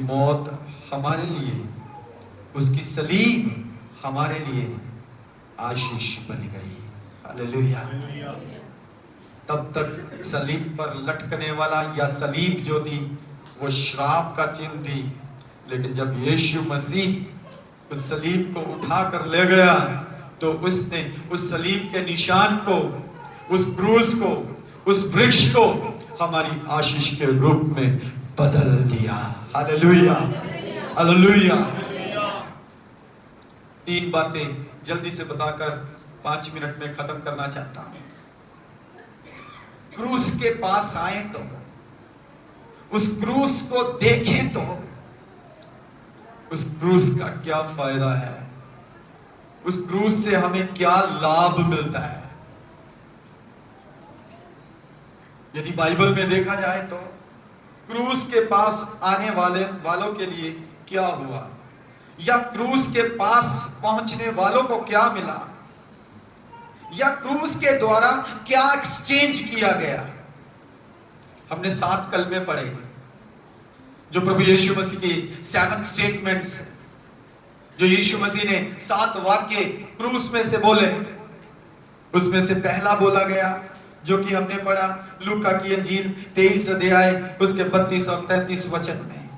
मौत हमारे लिए, उसकी सलीब हमारे लिए आशीष बन गई। हालेलुया। तब तक सलीब पर लटकने वाला या सलीब जो थी वो श्राप का चिन्ह थी, लेकिन जब यीशु मसीह उस सलीब को उठा कर ले गया तो उसने उस सलीब के निशान को, उस क्रूस को, उस वृक्ष को हमारी आशीष के रूप में बदल दिया। Hallelujah, hallelujah. 3 बातें जल्दी से बताकर 5 मिनट में खत्म करना चाहता हूं। क्रूस के पास आए तो, उस क्रूस को देखें तो उस क्रूस का क्या फायदा है, उस क्रूस से हमें क्या लाभ मिलता है। यदि बाइबल में देखा जाए तो क्रूस के पास आने वालों के लिए क्या हुआ, या क्रूस के पास पहुंचने वालों को क्या मिला, या क्रूस के द्वारा क्या एक्सचेंज किया गया। हमने 7 कलमे पढ़े जो प्रभु यीशु मसीह की 7 स्टेटमेंट्स, जो यीशु मसीह ने 7 वाक्य क्रूस में से बोले। उसमें से पहला बोला गया जो कि हमने पढ़ा लूका की अंजील 23 अध्याय उसके 32 और 33 वचन में।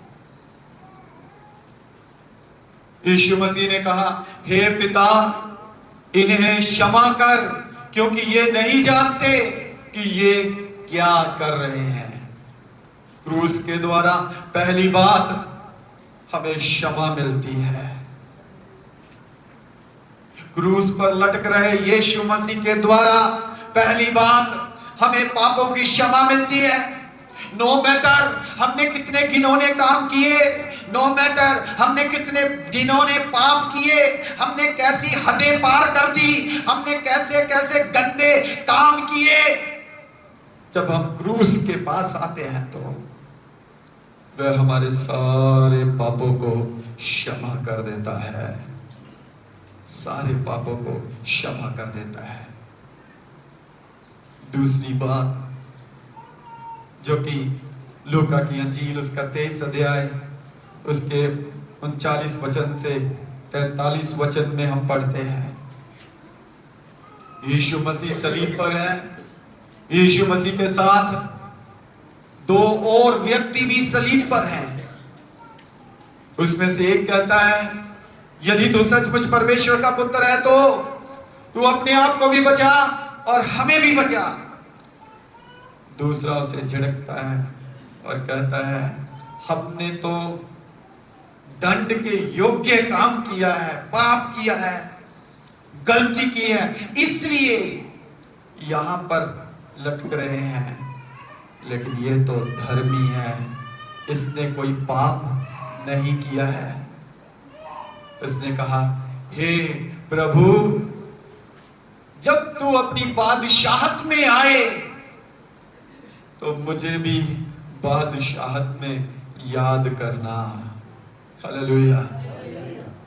यीशु मसीह ने कहा, हे पिता, इन्हें क्षमा कर, क्योंकि ये नहीं जानते कि ये क्या कर रहे हैं। क्रूस के द्वारा पहली बात हमें क्षमा मिलती है। क्रूस पर लटक रहे यीशु मसीह के द्वारा पहली बात हमें पापों की क्षमा मिलती है। नो मैटर हमने कितने घिनौने काम किए, नो मैटर हमने कितने घिनौने पाप किए, हमने कैसी हदें पार कर दी, हमने कैसे कैसे गंदे काम किए, जब हम क्रूस के पास आते हैं तो वह हमारे सारे पापों को क्षमा कर देता है, सारे पापों को क्षमा कर देता है। दूसरी बात जो कि लूका की अंजील उसका 23 अध्याय उसके 39 वचन से 43 वचन में हम पढ़ते हैं, यीशु मसीह सलीब पर है, यीशु मसीह के साथ 2 और व्यक्ति भी सलीब पर हैं। उसमें से एक कहता है, यदि तू सचमुच परमेश्वर का पुत्र है तो तू अपने आप को भी बचा और हमें भी बचा। दूसरा उसे झिड़कता है और कहता है, हमने तो दंड के योग्य काम किया है, पाप किया है, गलती की है, इसलिए यहां पर लटक रहे हैं, लेकिन ये तो धर्मी है, इसने कोई पाप नहीं किया है। उसने कहा, हे प्रभु, जब तू अपनी बादशाहत में आए तो मुझे भी बादशाहत में याद करना। हालेलुया।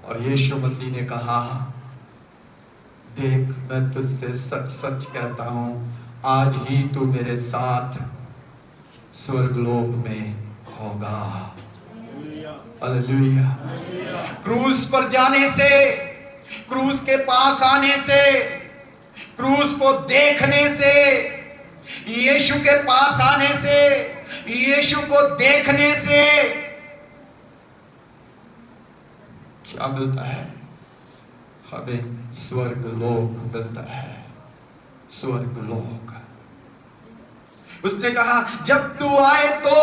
और यीशु मसीह ने कहा, देख मैं तुझसे सच सच कहता हूं, आज ही तू मेरे साथ स्वर्गलोक में होगा। हालेलुया। क्रूस पर जाने से, क्रूस के पास आने से, क्रूस को देखने से, यीशु के पास आने से, यीशु को देखने से क्या मिलता है? हमें स्वर्गलोक मिलता है, स्वर्गलोक। उसने कहा, जब तू आए तो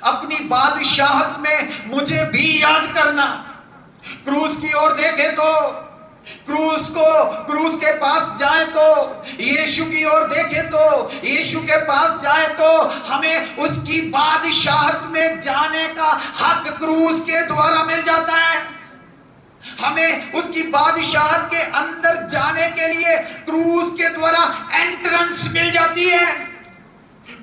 अपनी बादशाहत में मुझे भी याद करना। क्रूस की ओर देखे तो, क्रूस के पास जाए तो, यीशु की ओर देखे तो, यीशु के पास जाए तो हमें उसकी बादशाहत में जाने का हक क्रूस के द्वारा मिल जाता है। हमें उसकी बादशाहत के अंदर जाने के लिए क्रूस के द्वारा एंट्रेंस मिल जाती है।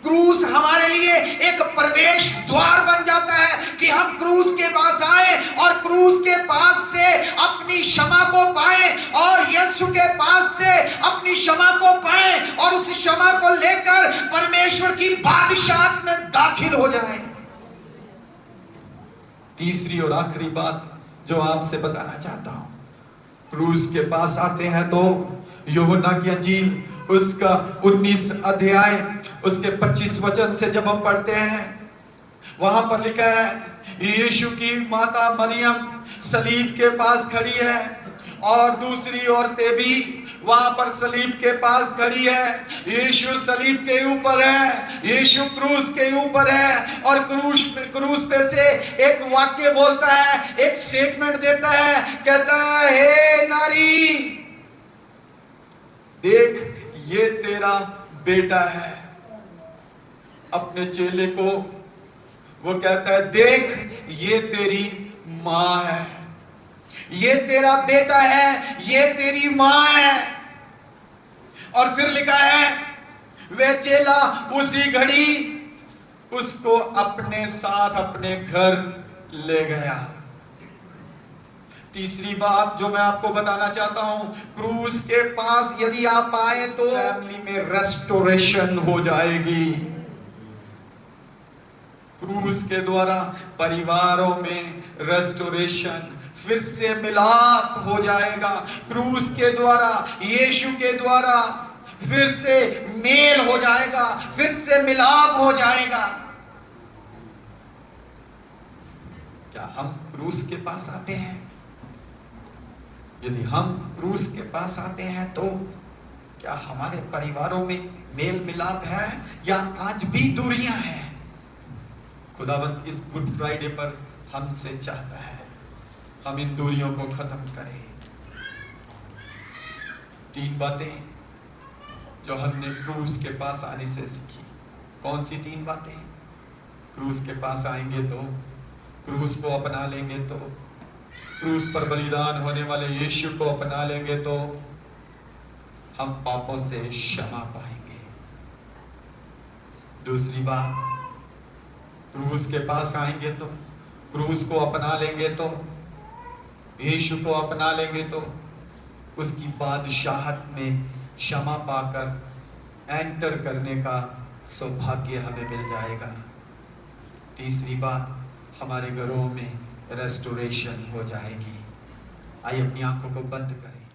क्रूस हमारे लिए एक प्रवेश द्वार बन जाता है कि हम क्रूस के पास आए और क्रूस के पास से अपनी क्षमा को पाए और यीशु के पास से अपनी क्षमा को पाए और उस क्षमा को लेकर परमेश्वर की बादशाहत में दाखिल हो जाए। तीसरी और आखिरी बात जो आपसे बताना चाहता हूं, क्रूस के पास आते हैं तो यूहन्ना की अंजील उसका 19 अध्याय उसके 25 वचन से जब हम पढ़ते हैं, वहां पर लिखा है यीशु की माता मरियम सलीब के पास खड़ी है और दूसरी औरतें भी वहां पर सलीब के पास खड़ी है। यीशु सलीब के ऊपर है, यीशु क्रूस के ऊपर है और क्रूस पे से एक वाक्य बोलता है, एक स्टेटमेंट देता है, कहता है हे नारी देख ये तेरा बेटा है। अपने चेले को वो कहता है देख ये तेरी मां है, ये तेरा बेटा है, ये तेरी मां है। और फिर लिखा है वह चेला उसी घड़ी उसको अपने साथ अपने घर ले गया। तीसरी बात जो मैं आपको बताना चाहता हूं, क्रूस के पास यदि आप आए तो फैमिली में रेस्टोरेशन हो जाएगी। क्रूस के द्वारा परिवारों में रेस्टोरेशन, फिर से मिलाप हो जाएगा। क्रूस के द्वारा, यीशु के द्वारा फिर से मेल हो जाएगा, फिर से मिलाप हो जाएगा। क्या हम क्रूस के पास आते हैं? यदि हम क्रूस के पास आते हैं तो क्या हमारे परिवारों में मेल मिलाप है या आज भी दूरियां हैं? खुदावंद इस गुड फ्राइडे पर हमसे चाहता है हम इन दूरियों को खत्म करें। 3 बातें जो हमने क्रूस के पास आने से सीखी। कौन सी 3 बातें? क्रूस के पास आएंगे तो, क्रूस को अपना लेंगे तो, क्रूस पर बलिदान होने वाले यीशु को अपना लेंगे तो हम पापों से क्षमा पाएंगे। दूसरी बात, क्रूस के पास आएंगे तो, क्रूस को अपना लेंगे तो, यीशु को अपना लेंगे तो उसकी बादशाहत में क्षमा पाकर एंटर करने का सौभाग्य हमें मिल जाएगा। तीसरी बात, हमारे घरों में रेस्टोरेशन हो जाएगी। आइए अपनी आंखों को बंद करें।